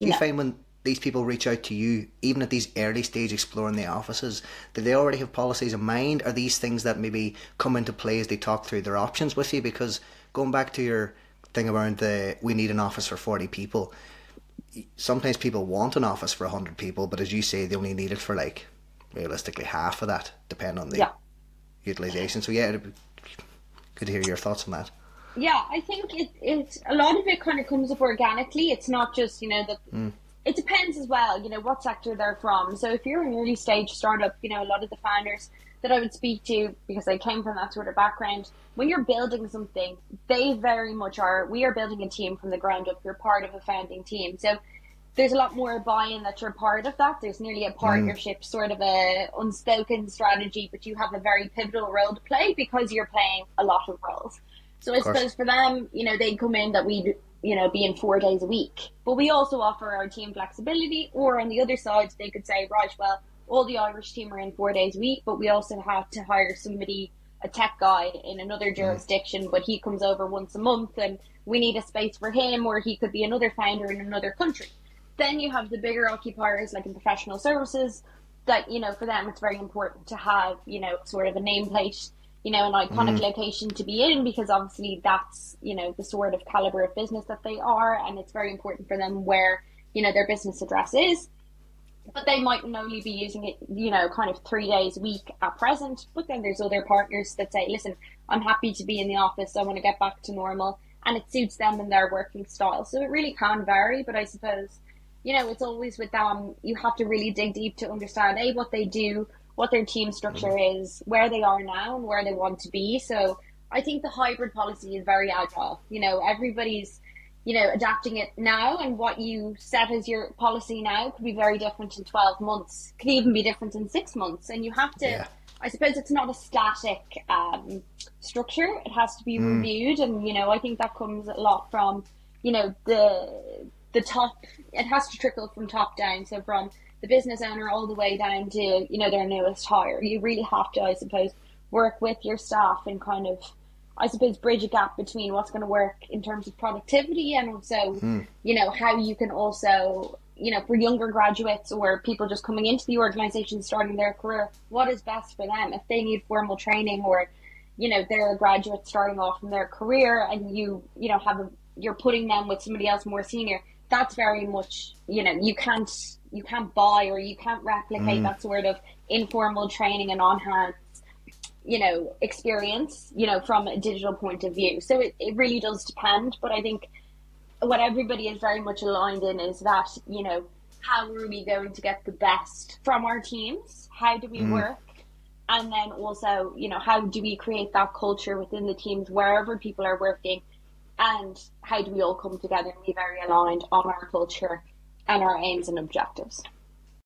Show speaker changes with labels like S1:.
S1: Do you
S2: No.
S1: find when these people reach out to you, even at these early stage exploring the offices, do they already have policies in mind? Are these things that maybe come into play as they talk through their options with you? Because going back to your thing around the we need an office for 40 people, sometimes people want an office for 100 people, but as you say, they only need it for like realistically half of that, depending on the
S2: Yeah.
S1: utilization. So yeah, it'd be good to hear your thoughts on that.
S2: Yeah, I think it a lot of it kind of comes up organically. It's not just, that it depends as well, what sector they're from. So if you're an early stage startup, a lot of the founders that I would speak to, because they came from that sort of background, when you're building something, they very much are, we are building a team from the ground up. You're part of a founding team. So there's a lot more buy-in that you're part of that. There's nearly a partnership, sort of a unspoken strategy, but you have a very pivotal role to play because you're playing a lot of roles. So I
S1: Of course.
S2: suppose for them, they come in that we, be in 4 days a week. But we also offer our team flexibility, or on the other side, they could say, right, well, all the Irish team are in 4 days a week, but we also have to hire somebody, a tech guy in another jurisdiction, but he comes over once a month and we need a space for him, or he could be another founder in another country. Then you have the bigger occupiers, like in professional services, that, for them it's very important to have, sort of a nameplate, an iconic location to be in, because obviously that's, the sort of caliber of business that they are, and it's very important for them where, their business address is. But they might only be using it, kind of 3 days a week at present. But then there's other partners that say, listen, I'm happy to be in the office. I want to get back to normal. And it suits them and their working style. So it really can vary. But I suppose, it's always with them, you have to really dig deep to understand, A, what they do, what their team structure is, where they are now and where they want to be. So I think the hybrid policy is very agile. Everybody's, adapting it now, and what you set as your policy now could be very different in 12 months, could even be different in 6 months. And you have to,
S1: Yeah.
S2: I suppose it's not a static structure. It has to be reviewed. And, I think that comes a lot from, the top, it has to trickle from top down. So from the business owner all the way down to, their newest hire. You really have to, I suppose, work with your staff and kind of, I suppose, bridge a gap between what's going to work in terms of productivity and also, how you can also, for younger graduates or people just coming into the organization, starting their career, what is best for them? If they need formal training, or, they're a graduate starting off in their career, and you're putting them with somebody else more senior, that's very much, you can't buy or you can't replicate that sort of informal training and on hand, experience, from a digital point of view. So it really does depend. But I think what everybody is very much aligned in is that, how are we going to get the best from our teams? How do we work? And then also, how do we create that culture within the teams wherever people are working? And how do we all come together and be very aligned on our culture and our aims and objectives?